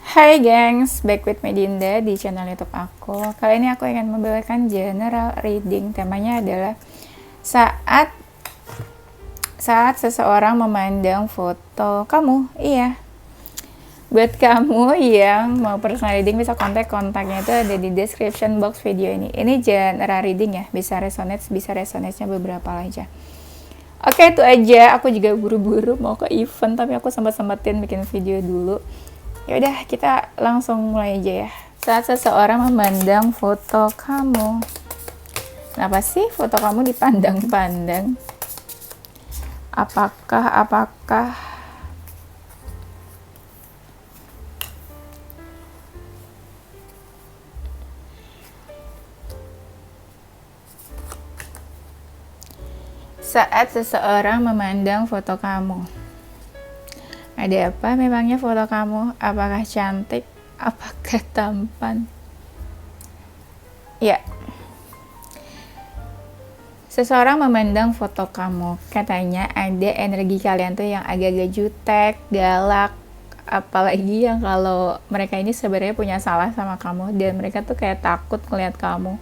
Hai gengs, back with Medinda di channel YouTube aku. Kali ini aku ingin membawakan general reading. Temanya adalah saat seseorang memandang foto kamu. Iya. Buat kamu yang mau personal reading bisa kontaknya itu ada di description box video ini. Ini general reading ya, bisa resonate-nya beberapa aja. Oke, itu aja. Aku juga buru-buru mau ke event tapi aku sempat-sempatin bikin video dulu. Ya udah, kita langsung mulai aja ya. Saat seseorang memandang foto kamu. Kenapa sih foto kamu dipandang-pandang? Apakah saat seseorang memandang foto kamu? Ada apa memangnya foto kamu? Apakah cantik? Apakah tampan? Ya, seseorang memandang foto kamu. Katanya ada energi kalian tuh yang agak-agak jutek, galak. Apalagi yang kalau mereka ini sebenarnya punya salah sama kamu. Dan mereka tuh kayak takut ngeliat kamu.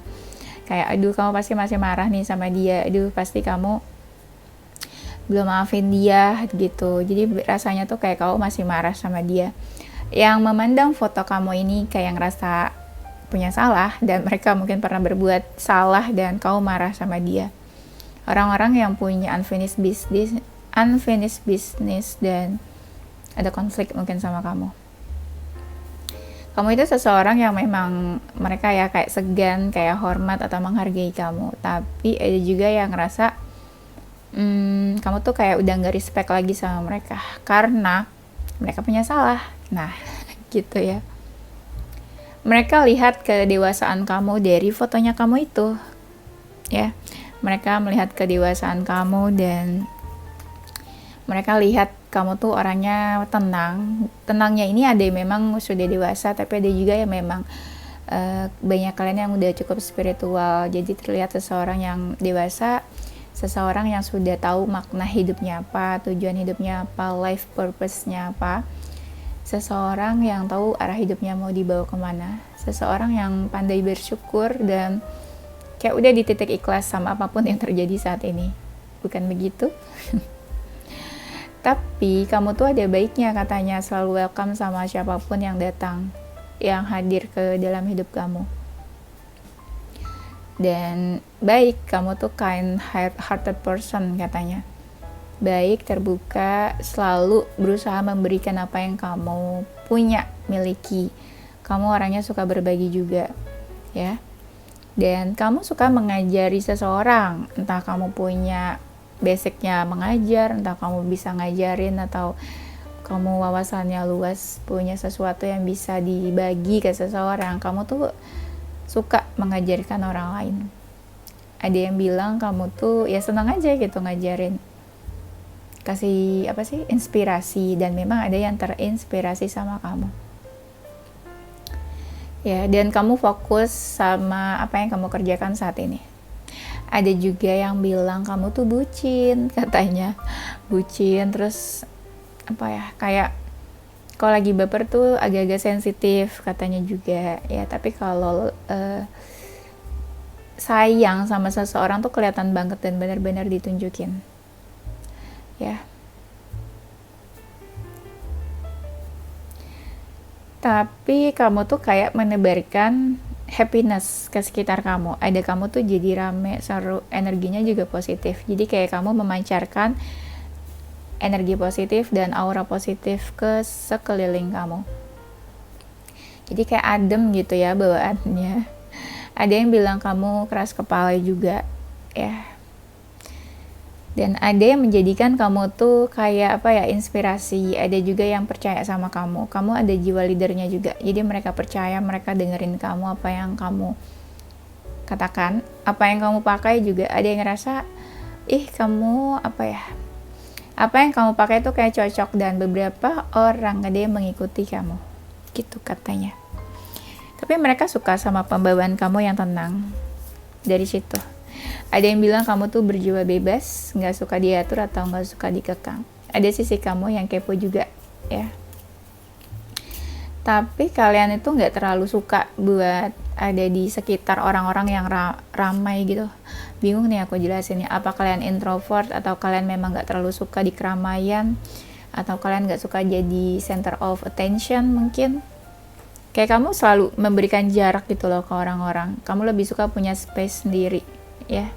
Kayak aduh kamu pasti masih marah nih sama dia. Aduh pasti kamu belum maafin dia gitu. Jadi rasanya tuh kayak kamu masih marah sama dia. Yang memandang foto kamu ini kayak ngerasa punya salah dan mereka mungkin pernah berbuat salah dan kamu marah sama dia. Orang-orang yang punya unfinished business dan ada konflik mungkin sama kamu. Kamu itu seseorang yang memang mereka ya kayak segan, kayak hormat atau menghargai kamu. Tapi ada juga yang ngerasa kamu tuh kayak udah gak respect lagi sama mereka karena mereka punya salah. Nah gitu ya, mereka lihat kedewasaan kamu dari fotonya kamu itu ya. Mereka melihat kedewasaan kamu dan mereka lihat kamu tuh orangnya tenangnya ini ada yang memang sudah dewasa, tapi ada juga yang memang banyak kalian yang udah cukup spiritual. Jadi terlihat seseorang yang dewasa, seseorang yang sudah tahu makna hidupnya apa, tujuan hidupnya apa, life purpose-nya apa. Seseorang yang tahu arah hidupnya mau dibawa kemana. Seseorang yang pandai bersyukur dan kayak udah di titik ikhlas sama apapun yang terjadi saat ini. Bukan begitu? Tapi kamu tuh ada baiknya katanya, selalu welcome sama siapapun yang datang, yang hadir ke dalam hidup kamu. Dan baik, kamu tuh kind-hearted person katanya. Baik, terbuka, selalu berusaha memberikan apa yang kamu punya, miliki. Kamu orangnya suka berbagi juga, ya. Dan kamu suka mengajari seseorang, entah kamu punya basicnya mengajar, entah kamu bisa ngajarin, atau kamu wawasannya luas, punya sesuatu yang bisa dibagi ke seseorang. Kamu tuh suka mengajarkan orang lain. Ada yang bilang kamu tuh ya senang aja gitu ngajarin, kasih apa sih, inspirasi, dan memang ada yang terinspirasi sama kamu ya. Dan kamu fokus sama apa yang kamu kerjakan saat ini. Ada juga yang bilang kamu tuh bucin katanya, bucin terus apa ya, kayak kalau lagi baper tuh agak-agak sensitif katanya juga ya. Tapi kalau sayang sama seseorang tuh kelihatan banget dan benar-benar ditunjukin ya. Tapi kamu tuh kayak menebarkan happiness ke sekitar kamu. Ada kamu tuh jadi rame, seru, energinya juga positif. Jadi kayak kamu memancarkan energi positif dan aura positif ke sekeliling kamu. Jadi kayak adem gitu ya bawaannya. Ada yang bilang kamu keras kepala juga ya. Dan ada yang menjadikan kamu tuh kayak apa ya, inspirasi. Ada juga yang percaya sama kamu. Kamu ada jiwa leadernya juga. Jadi mereka percaya, mereka dengerin kamu, apa yang kamu katakan, apa yang kamu pakai juga. Ada yang ngerasa kamu apa yang kamu pakai itu kayak cocok, dan beberapa orang ada yang mengikuti kamu gitu katanya. Tapi mereka suka sama pembawaan kamu yang tenang. Dari situ ada yang bilang kamu tuh berjiwa bebas, gak suka diatur atau gak suka dikekang. Ada sisi kamu yang kepo juga ya. tapi kalian itu nggak terlalu suka buat ada di sekitar orang-orang yang ramai gitu. Bingung nih aku jelasinnya, apa kalian introvert atau kalian memang nggak terlalu suka di keramaian, atau kalian nggak suka jadi center of attention mungkin. Kayak kamu selalu memberikan jarak gitu loh ke orang-orang, kamu lebih suka punya space sendiri ya,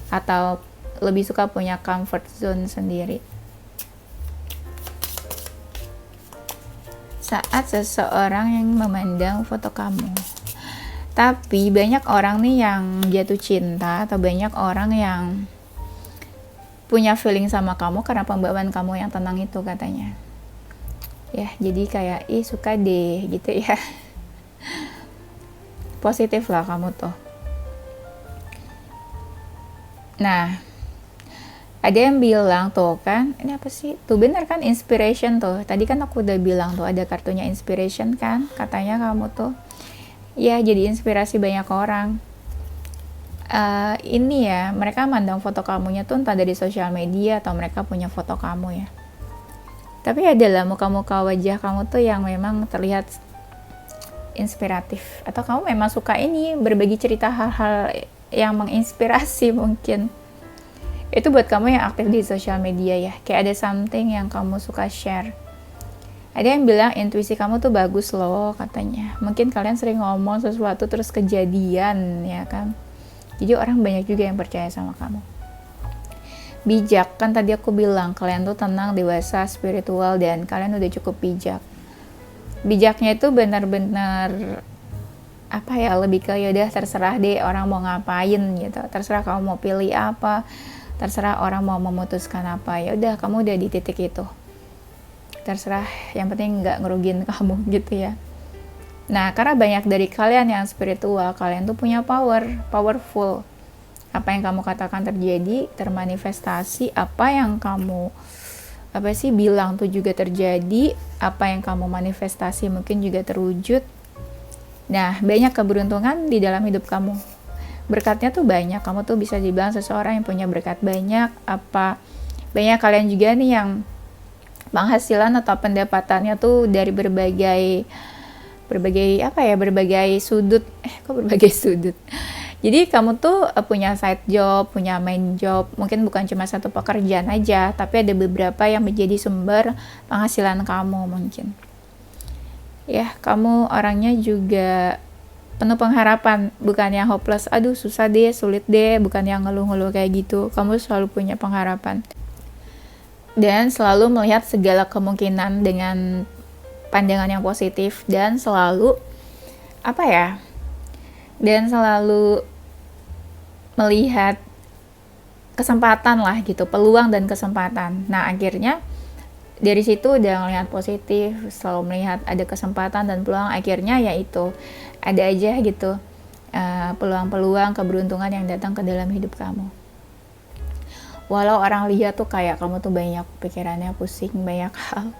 atau lebih suka punya comfort zone sendiri. Saat seseorang yang memandang foto kamu. Tapi banyak orang nih yang jatuh cinta, atau banyak orang yang punya feeling sama kamu karena pembawaan kamu yang tenang itu katanya. Ya, jadi kayak suka deh gitu ya. Positif lah kamu tuh. Nah, ada yang bilang tuh kan, ini apa sih? Tuh bener kan, inspiration tuh. Tadi kan aku udah bilang tuh ada kartunya inspiration kan, katanya kamu tuh ya jadi inspirasi banyak orang. Ini ya, mereka mandang foto kamunya tuh entah dari sosial media atau mereka punya foto kamu ya. Tapi adalah muka-muka wajah kamu tuh yang memang terlihat inspiratif, atau kamu memang suka ini berbagi cerita hal-hal yang menginspirasi mungkin. Itu buat kamu yang aktif di sosial media ya, kayak ada something yang kamu suka share. Ada yang bilang intuisi kamu tuh bagus loh katanya. Mungkin kalian sering ngomong sesuatu terus kejadian ya kan. Jadi orang banyak juga yang percaya sama kamu. Bijak, kan tadi aku bilang kalian tuh tenang, dewasa, spiritual, dan kalian udah cukup bijak. Bijaknya itu benar-benar apa ya, lebih ke yaudah terserah deh orang mau ngapain gitu. Terserah kamu mau pilih apa, terserah orang mau memutuskan apa, ya udah kamu udah di titik itu, terserah, yang penting nggak ngerugin kamu gitu ya. Nah, karena banyak dari kalian yang spiritual, kalian tuh punya powerful. Apa yang kamu katakan terjadi, termanifestasi. Apa yang kamu bilang tuh juga terjadi. Apa yang kamu manifestasi mungkin juga terwujud. Nah, banyak keberuntungan di dalam hidup kamu. Berkatnya tuh banyak, kamu tuh bisa dibilang seseorang yang punya berkat banyak. Banyak kalian juga nih yang penghasilan atau pendapatannya tuh dari berbagai sudut. Berbagai sudut. Jadi kamu tuh punya side job, punya main job, mungkin bukan cuma satu pekerjaan aja, tapi ada beberapa yang menjadi sumber penghasilan kamu mungkin. Ya, kamu orangnya juga penuh pengharapan, bukan yang hopeless, aduh susah deh, sulit deh, bukan yang ngeluh-ngeluh kayak gitu. Kamu selalu punya pengharapan dan selalu melihat segala kemungkinan dengan pandangan yang positif, dan selalu selalu melihat kesempatan lah gitu, peluang dan kesempatan. Nah, akhirnya dari situ udah ngelihat positif, selalu melihat ada kesempatan dan peluang, akhirnya yaitu ada aja gitu peluang-peluang, keberuntungan yang datang ke dalam hidup kamu. Walau orang lihat tuh kayak kamu tuh banyak pikirannya, pusing, banyak hal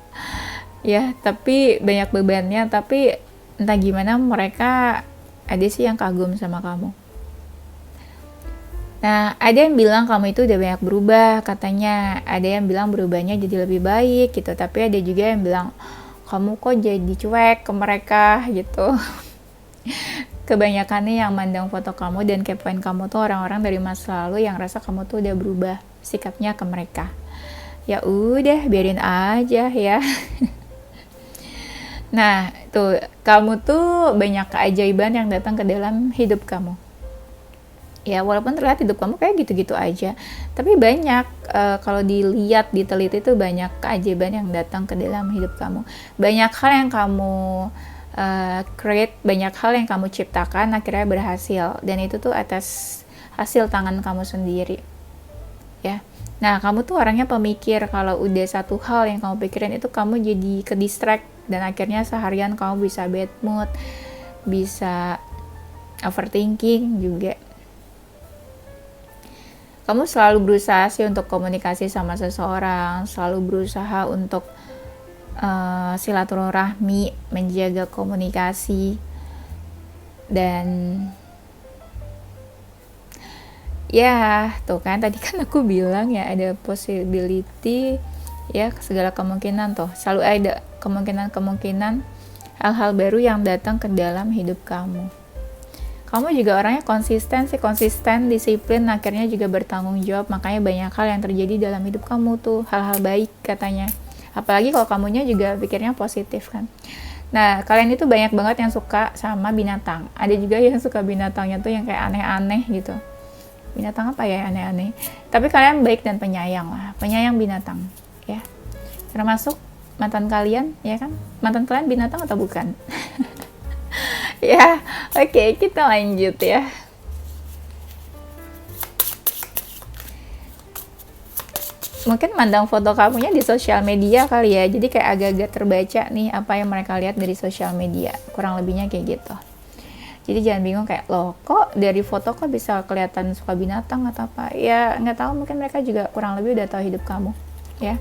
ya, tapi banyak bebannya, tapi entah gimana mereka ada sih yang kagum sama kamu. Nah, ada yang bilang kamu itu udah banyak berubah katanya, ada yang bilang berubahnya jadi lebih baik gitu, tapi ada juga yang bilang kamu kok jadi cuek ke mereka gitu. Kebanyakan nih yang mandang foto kamu dan kepoin kamu tuh orang-orang dari masa lalu yang rasa kamu tuh udah berubah sikapnya ke mereka. Ya udah, biarin aja ya. Nah, tuh kamu tuh banyak keajaiban yang datang ke dalam hidup kamu. Ya, walaupun terlihat hidup kamu kayak gitu-gitu aja, tapi banyak kalau dilihat, diteliti itu banyak keajaiban yang datang ke dalam hidup kamu. Banyak hal yang kamu create, banyak hal yang kamu ciptakan akhirnya berhasil, dan itu tuh atas hasil tangan kamu sendiri ya. Nah, kamu tuh orangnya pemikir, kalau udah satu hal yang kamu pikirin itu kamu jadi ke distract, dan akhirnya seharian kamu bisa bad mood, bisa overthinking juga. Kamu selalu berusaha sih untuk komunikasi sama seseorang, selalu berusaha untuk silaturahmi, menjaga komunikasi, dan ya tuh kan tadi kan aku bilang ya ada possibility ya, segala kemungkinan tuh selalu ada kemungkinan hal-hal baru yang datang ke dalam hidup kamu. Kamu juga orangnya konsisten, disiplin, akhirnya juga bertanggung jawab. Makanya banyak hal yang terjadi dalam hidup kamu tuh, hal-hal baik katanya. Apalagi kalau kamunya juga pikirnya positif kan. Nah, kalian itu banyak banget yang suka sama binatang. Ada juga yang suka binatangnya tuh yang kayak aneh-aneh gitu. Binatang apa ya aneh-aneh? Tapi kalian baik dan penyayang lah, penyayang binatang, ya. Termasuk mantan kalian, ya kan? Mantan kalian binatang atau bukan? Ya, oke, kita lanjut ya. Mungkin mandang foto kamunya di sosial media kali ya, jadi kayak agak-agak terbaca nih apa yang mereka lihat dari sosial media, kurang lebihnya kayak gitu. Jadi jangan bingung kayak, loh kok dari foto kok bisa kelihatan suka binatang atau apa, ya nggak tahu, mungkin mereka juga kurang lebih udah tahu hidup kamu, ya.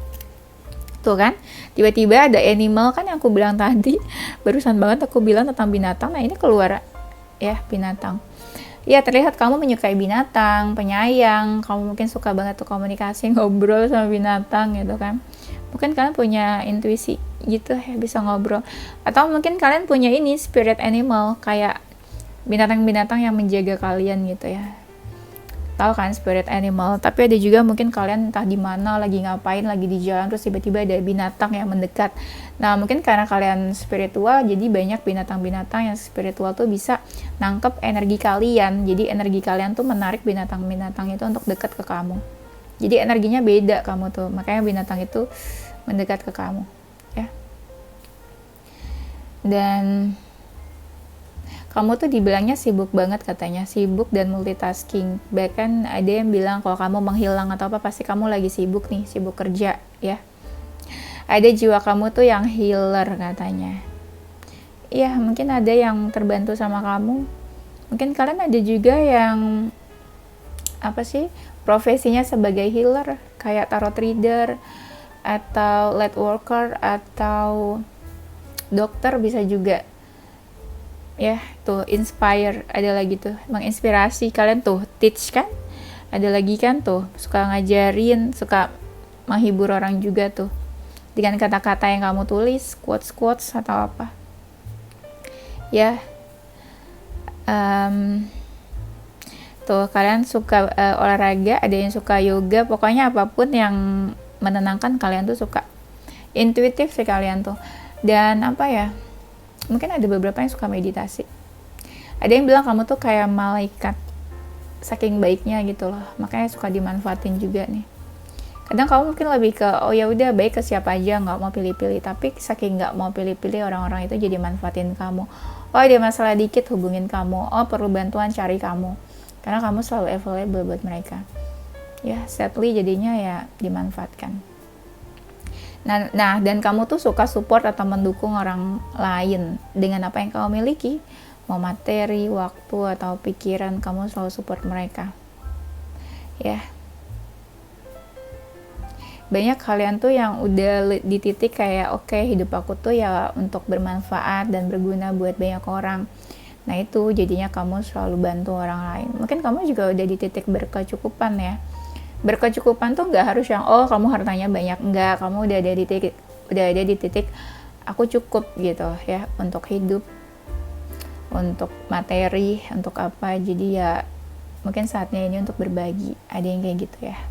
Tuh kan, tiba-tiba ada animal kan yang aku bilang tadi, barusan banget aku bilang tentang binatang, nah ini keluar ya binatang. Ya terlihat kamu menyukai binatang, penyayang, kamu mungkin suka banget tuh komunikasi, ngobrol sama binatang gitu kan. Mungkin kalian punya intuisi gitu ya, bisa ngobrol. Atau mungkin kalian punya ini, spirit animal, kayak binatang-binatang yang menjaga kalian gitu ya. Tahu kan spirit animal, tapi ada juga mungkin kalian entah di mana lagi ngapain, lagi di jalan terus tiba-tiba ada binatang yang mendekat. Nah, mungkin karena kalian spiritual jadi banyak binatang-binatang yang spiritual tuh bisa nangkep energi kalian. Jadi energi kalian tuh menarik binatang-binatang itu untuk dekat ke kamu. Jadi energinya beda kamu tuh. Makanya binatang itu mendekat ke kamu, ya. Dan kamu tuh dibilangnya sibuk banget katanya, sibuk dan multitasking. Bahkan ada yang bilang kalau kamu menghilang atau apa, pasti kamu lagi sibuk nih, sibuk kerja ya. Ada jiwa kamu tuh yang healer katanya. Iya, mungkin ada yang terbantu sama kamu. Mungkin kalian ada juga yang apa sih, profesinya sebagai healer, kayak tarot reader, atau light worker, atau dokter bisa juga. Ya tuh inspire, ada lagi tuh menginspirasi kalian tuh, teach kan, ada lagi kan tuh suka ngajarin, suka menghibur orang juga tuh dengan kata-kata yang kamu tulis, quotes atau apa ya. Tuh kalian suka olahraga, ada yang suka yoga, pokoknya apapun yang menenangkan kalian tuh suka. Intuitif sih kalian tuh. Dan apa ya, mungkin ada beberapa yang suka meditasi. Ada yang bilang kamu tuh kayak malaikat, saking baiknya gitu loh, makanya suka dimanfaatin juga nih. Kadang kamu mungkin lebih ke, oh ya udah baik ke siapa aja, nggak mau pilih-pilih. Tapi saking nggak mau pilih-pilih, orang-orang itu jadi manfaatin kamu. Oh ada masalah dikit hubungin kamu, oh perlu bantuan cari kamu, karena kamu selalu available buat mereka. Ya sadly jadinya ya dimanfaatkan. Nah, dan kamu tuh suka support atau mendukung orang lain dengan apa yang kamu miliki, mau materi, waktu, atau pikiran, kamu selalu support mereka. Ya. Banyak kalian tuh yang udah di titik kayak, oke, hidup aku tuh ya untuk bermanfaat dan berguna buat banyak orang. Nah, itu jadinya kamu selalu bantu orang lain. Mungkin kamu juga udah di titik berkecukupan ya. Berkecukupan tuh nggak harus yang kamu hartanya banyak, enggak, kamu udah ada di titik aku cukup gitu ya, untuk hidup, untuk materi, untuk apa. Jadi ya mungkin saatnya ini untuk berbagi. Ada yang kayak gitu ya.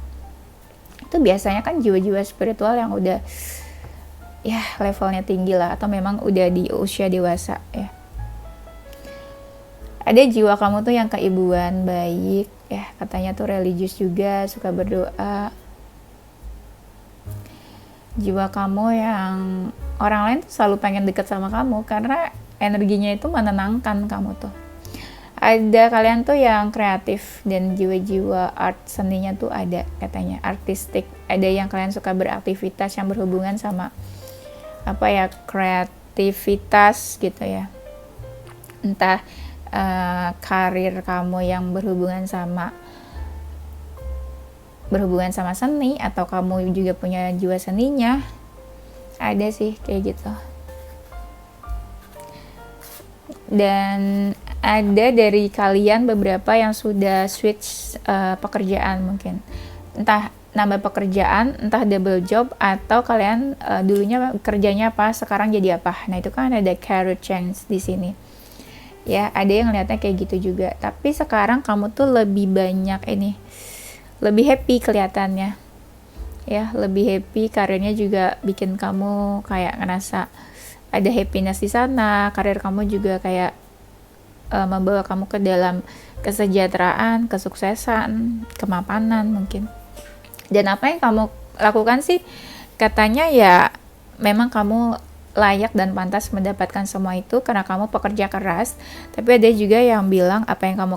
Itu biasanya kan jiwa-jiwa spiritual yang udah ya levelnya tinggi lah, atau memang udah di usia dewasa ya. Ada jiwa kamu tuh yang keibuan, baik ya, katanya tuh religius juga, suka berdoa. Jiwa kamu yang orang lain tuh selalu pengen deket sama kamu karena energinya itu menenangkan kamu tuh. Ada kalian tuh yang kreatif dan jiwa-jiwa art, seninya tuh ada katanya, artistik. Ada yang kalian suka beraktivitas yang berhubungan sama apa ya, kreativitas gitu ya. Entah karir kamu yang berhubungan sama seni, atau kamu juga punya jiwa seninya, ada sih kayak gitu. Dan ada dari kalian beberapa yang sudah switch pekerjaan mungkin, entah nambah pekerjaan, entah double job atau kalian dulunya kerjanya apa, sekarang jadi apa. Nah, itu kan ada career change di sini. Ya, ada yang ngeliatnya kayak gitu juga. Tapi sekarang kamu tuh lebih banyak ini, lebih happy kelihatannya. Ya, lebih happy, karirnya juga bikin kamu kayak ngerasa ada happiness di sana. Karir kamu juga kayak membawa kamu ke dalam kesejahteraan, kesuksesan, kemapanan mungkin. Dan apa yang kamu lakukan sih, katanya ya memang kamu layak dan pantas mendapatkan semua itu karena kamu pekerja keras. Tapi ada juga yang bilang apa yang kamu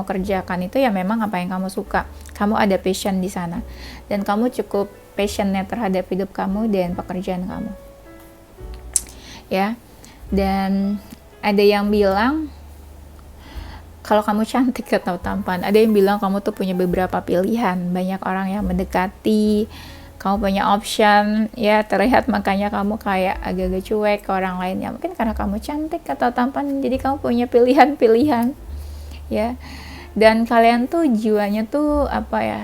kerjakan itu ya memang apa yang kamu suka. Kamu ada passion di sana dan kamu cukup passionnya terhadap hidup kamu dan pekerjaan kamu. Ya. Dan ada yang bilang kalau kamu cantik atau tampan, ada yang bilang kamu tuh punya beberapa pilihan, banyak orang yang mendekati, kamu punya option, ya terlihat makanya kamu kayak agak-agak cuek ke orang lain, ya mungkin karena kamu cantik atau tampan, jadi kamu punya pilihan-pilihan, ya. Dan kalian tuh jiwanya tuh apa ya,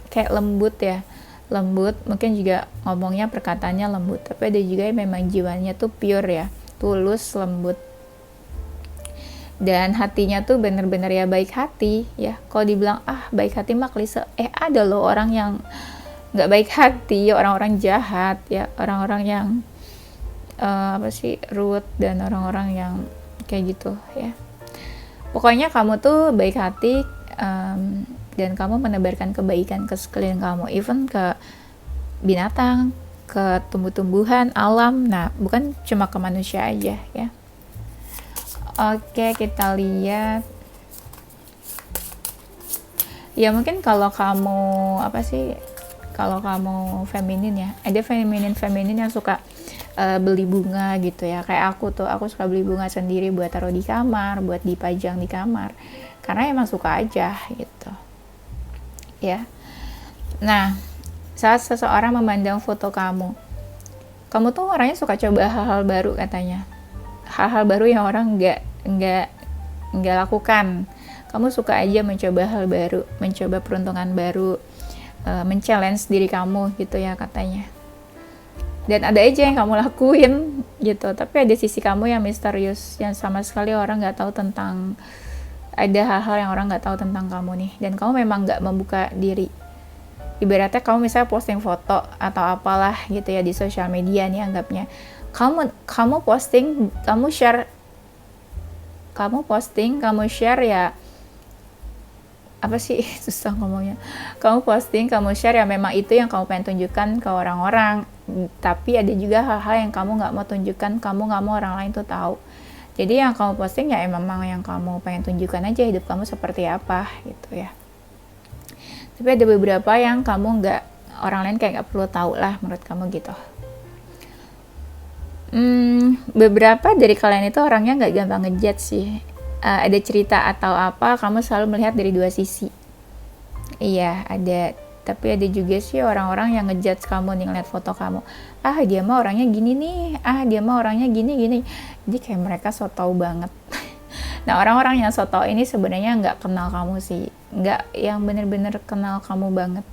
kayak lembut ya, lembut, mungkin juga ngomongnya perkataannya lembut, tapi ada juga yang memang jiwanya tuh pure ya, tulus, lembut. Dan hatinya tuh bener-bener ya baik hati ya. Kalau dibilang baik hati mah klise, ada loh orang yang nggak baik hati, orang-orang jahat ya, orang-orang yang rude dan orang-orang yang kayak gitu ya. Pokoknya kamu tuh baik hati dan kamu menebarkan kebaikan ke sekeliling kamu, even ke binatang, ke tumbuh-tumbuhan, alam. Nah, bukan cuma ke manusia aja ya. Oke, kita lihat. Ya mungkin kalau kamu kalau kamu feminin ya, ada feminin yang suka beli bunga gitu ya. Kayak aku suka beli bunga sendiri buat taruh di kamar, buat dipajang di kamar. Karena emang suka aja gitu. Ya. Nah, saat seseorang memandang foto kamu tuh orangnya suka coba hal-hal baru katanya. Hal-hal baru yang orang nggak lakukan. Kamu suka aja mencoba hal baru, mencoba peruntungan baru, men-challenge diri kamu gitu ya katanya. Dan ada aja yang kamu lakuin gitu, tapi ada sisi kamu yang misterius, yang sama sekali orang nggak tahu tentang, ada hal-hal yang orang nggak tahu tentang kamu nih, dan kamu memang nggak membuka diri. Ibaratnya kamu misalnya posting foto atau apalah gitu ya di sosial media nih anggapnya. Kamu posting, kamu share ya, susah ngomongnya. Kamu posting, kamu share ya memang itu yang kamu pengen tunjukkan ke orang-orang. Tapi ada juga hal-hal yang kamu nggak mau tunjukkan, kamu nggak mau orang lain tuh tahu. Jadi yang kamu posting ya memang yang kamu pengen tunjukkan aja hidup kamu seperti apa gitu ya. Tapi ada beberapa yang kamu orang lain kayak nggak perlu tahu lah menurut kamu gitu. Beberapa dari kalian itu orangnya nggak gampang ngejudge sih. Ada cerita atau apa, kamu selalu melihat dari dua sisi. Iya, ada. Tapi ada juga sih orang-orang yang ngejudge kamu nih, ngeliat foto kamu. Dia mah orangnya gini nih. Dia mah orangnya gini. Jadi kayak mereka so tau banget. Nah, orang-orang yang so tau ini sebenarnya nggak kenal kamu sih. Nggak yang bener-bener kenal kamu banget.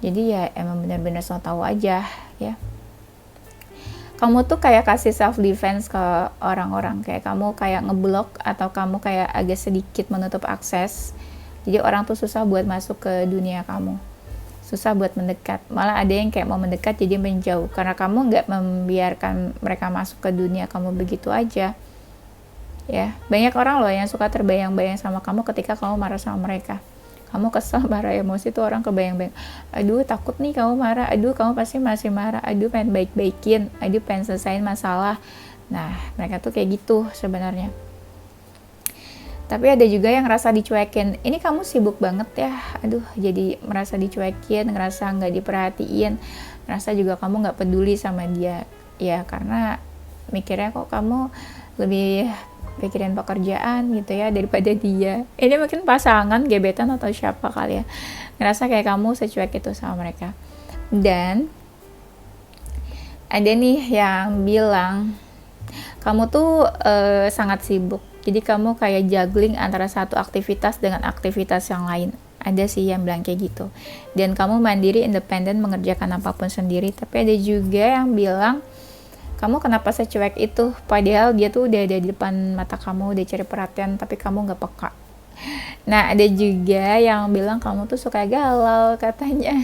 Jadi ya emang bener-bener so tau aja ya. Kamu tuh kayak kasih self defense ke orang-orang, kayak kamu kayak ngeblok atau kamu kayak agak sedikit menutup akses. Jadi orang tuh susah buat masuk ke dunia kamu, susah buat mendekat. Malah ada yang kayak mau mendekat jadi menjauh karena kamu nggak membiarkan mereka masuk ke dunia kamu begitu aja. Ya, banyak orang loh yang suka terbayang-bayang sama kamu ketika kamu marah sama mereka. Kamu kesel, marah, emosi tuh orang kebayang-bayang. Aduh, takut nih kamu marah. Aduh, kamu pasti masih marah. Aduh, pengen baik-baikin. Aduh, pengen selesain masalah. Nah, mereka tuh kayak gitu sebenarnya. Tapi ada juga yang ngerasa dicuekin. Ini kamu sibuk banget ya. Aduh, jadi merasa dicuekin, ngerasa nggak diperhatiin. Ngerasa juga kamu nggak peduli sama dia. Ya, karena mikirnya kok kamu lebih pikirin pekerjaan gitu ya daripada dia. Ini mungkin pasangan, gebetan atau siapa kali ya, ngerasa kayak kamu secuek itu sama mereka. Dan ada nih yang bilang kamu tuh sangat sibuk, jadi kamu kayak juggling antara satu aktivitas dengan aktivitas yang lain. Ada sih yang bilang kayak gitu. Dan kamu mandiri, independen, mengerjakan apapun sendiri. Tapi ada juga yang bilang, kamu kenapa secuek itu? Padahal dia tuh udah ada di depan mata kamu, udah cari perhatian, tapi kamu nggak peka. Nah, ada juga yang bilang kamu tuh suka galau katanya.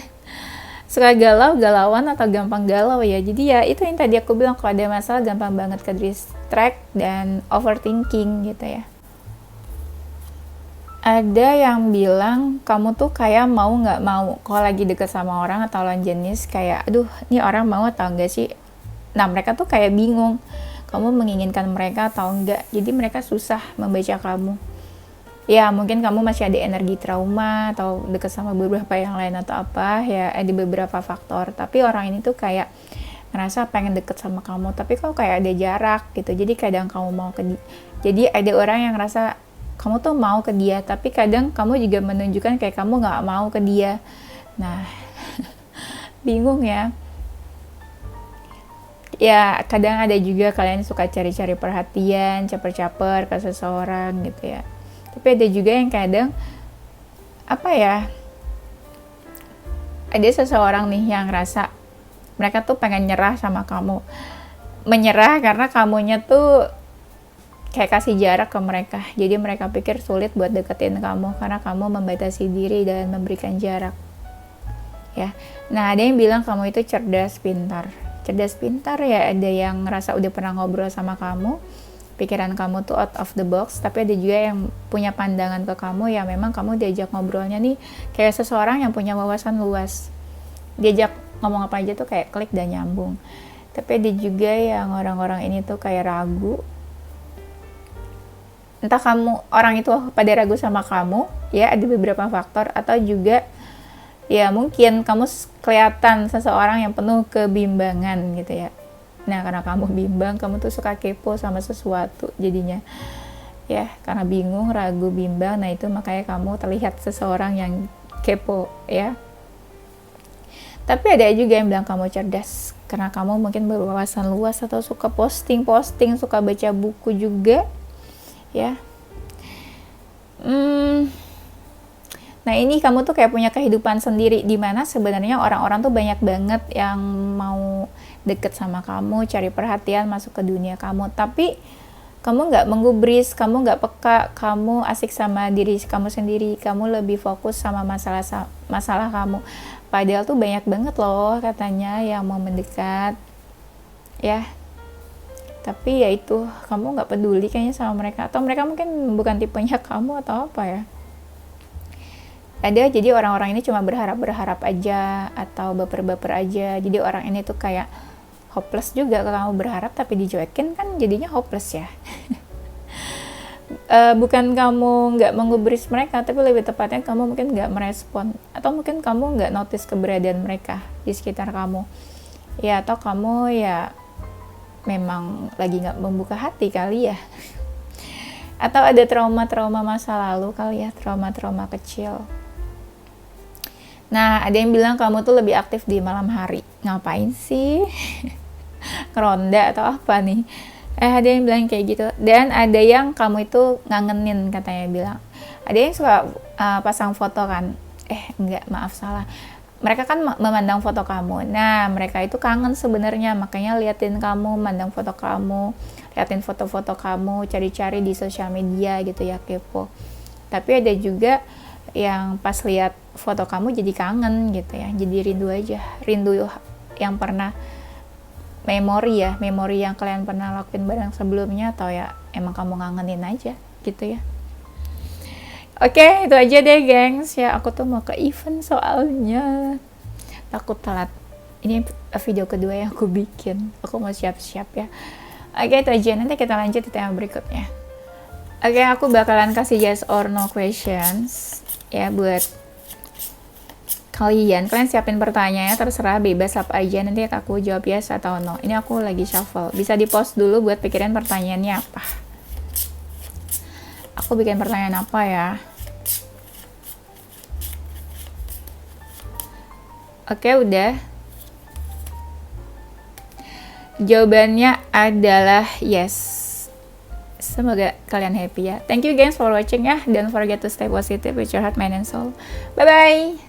Suka galau, galauan atau gampang galau ya. Jadi ya itu yang tadi aku bilang, kalau ada masalah gampang banget ke distract dan overthinking gitu ya. Ada yang bilang kamu tuh kayak mau nggak mau kalau lagi deket sama orang atau lawan jenis, kayak aduh ini orang mau atau enggak sih. Nah mereka tuh kayak bingung kamu menginginkan mereka atau enggak, jadi mereka susah membaca kamu. Ya mungkin kamu masih ada energi trauma atau deket sama beberapa yang lain atau apa ya, ada beberapa faktor. Tapi orang ini tuh kayak ngerasa pengen deket sama kamu, tapi kok kayak ada jarak gitu. Jadi kadang kamu mau ke dia, jadi ada orang yang ngerasa kamu tuh mau ke dia, tapi kadang kamu juga menunjukkan kayak kamu nggak mau ke dia. Nah bingung ya. Ya kadang ada juga kalian suka cari-cari perhatian, caper-caper ke seseorang gitu ya. Tapi ada juga yang kadang apa ya, ada seseorang nih yang ngerasa mereka tuh pengen nyerah sama kamu, menyerah karena kamunya tuh kayak kasih jarak ke mereka. Jadi mereka pikir sulit buat deketin kamu karena kamu membatasi diri dan memberikan jarak ya. Nah ada yang bilang kamu itu cerdas pintar. Cerdas pintar ya, ada yang ngerasa udah pernah ngobrol sama kamu, pikiran kamu tuh out of the box. Tapi ada juga yang punya pandangan ke kamu ya, memang kamu diajak ngobrolnya nih kayak seseorang yang punya wawasan luas, diajak ngomong apa aja tuh kayak klik dan nyambung. Tapi ada juga yang orang-orang ini tuh kayak ragu, entah kamu orang itu pada ragu sama kamu ya, ada beberapa faktor, atau juga ya mungkin kamu kelihatan seseorang yang penuh kebimbangan gitu ya. Nah karena kamu bimbang, kamu tuh suka kepo sama sesuatu jadinya ya, karena bingung, ragu, bimbang. Nah itu makanya kamu terlihat seseorang yang kepo ya. Tapi ada juga yang bilang kamu cerdas karena kamu mungkin berwawasan luas atau suka posting-posting, suka baca buku juga ya. Nah ini kamu tuh kayak punya kehidupan sendiri, di mana sebenarnya orang-orang tuh banyak banget yang mau deket sama kamu, cari perhatian, masuk ke dunia kamu, tapi kamu nggak menggubris, kamu nggak peka, kamu asik sama diri kamu sendiri, kamu lebih fokus sama masalah kamu. Padahal tuh banyak banget loh katanya yang mau mendekat ya. Tapi ya itu, kamu nggak peduli kayaknya sama mereka, atau mereka mungkin bukan tipenya kamu atau apa ya. Ada, jadi orang-orang ini cuma berharap aja atau baper-baper aja. Jadi orang ini tuh kayak hopeless juga, kalau kamu berharap tapi dicuekin kan jadinya hopeless ya. Bukan kamu nggak menggubris mereka, tapi lebih tepatnya kamu mungkin nggak merespon, atau mungkin kamu nggak notice keberadaan mereka di sekitar kamu ya, atau kamu ya memang lagi nggak membuka hati kali ya. Atau ada trauma-trauma masa lalu kali ya, trauma-trauma kecil. Nah ada yang bilang kamu tuh lebih aktif di malam hari. Ngapain sih? Ngeronda atau apa nih? Ada yang bilang kayak gitu. Dan ada yang kamu itu ngangenin katanya bilang. Ada yang suka pasang foto kan. Enggak, maaf salah. Mereka kan memandang foto kamu. Nah, mereka itu kangen sebenarnya, makanya liatin kamu, mandang foto kamu, liatin foto-foto kamu, cari-cari di sosial media gitu ya, kepo. Tapi ada juga yang pas lihat foto kamu jadi kangen gitu ya, jadi rindu aja, rindu yang pernah memori yang kalian pernah lakuin bareng sebelumnya, atau ya emang kamu ngangenin aja gitu ya. Oke, itu aja deh gengs ya, aku tuh mau ke event soalnya, takut telat. Ini video kedua yang aku bikin, aku mau siap-siap ya. Oke, itu aja, nanti kita lanjut di tema berikutnya. Oke, aku bakalan kasih yes or no questions ya buat kalian siapin pertanyaannya, terserah, bebas apa aja, nanti aku jawab yes atau no. Ini aku lagi shuffle, bisa di post dulu buat pikirin pertanyaannya apa. Aku bikin pertanyaan apa ya? Oke, udah. Jawabannya adalah yes. Semoga kalian happy ya. Thank you guys for watching ya. Don't forget to stay positive with your heart, mind, and soul. Bye bye.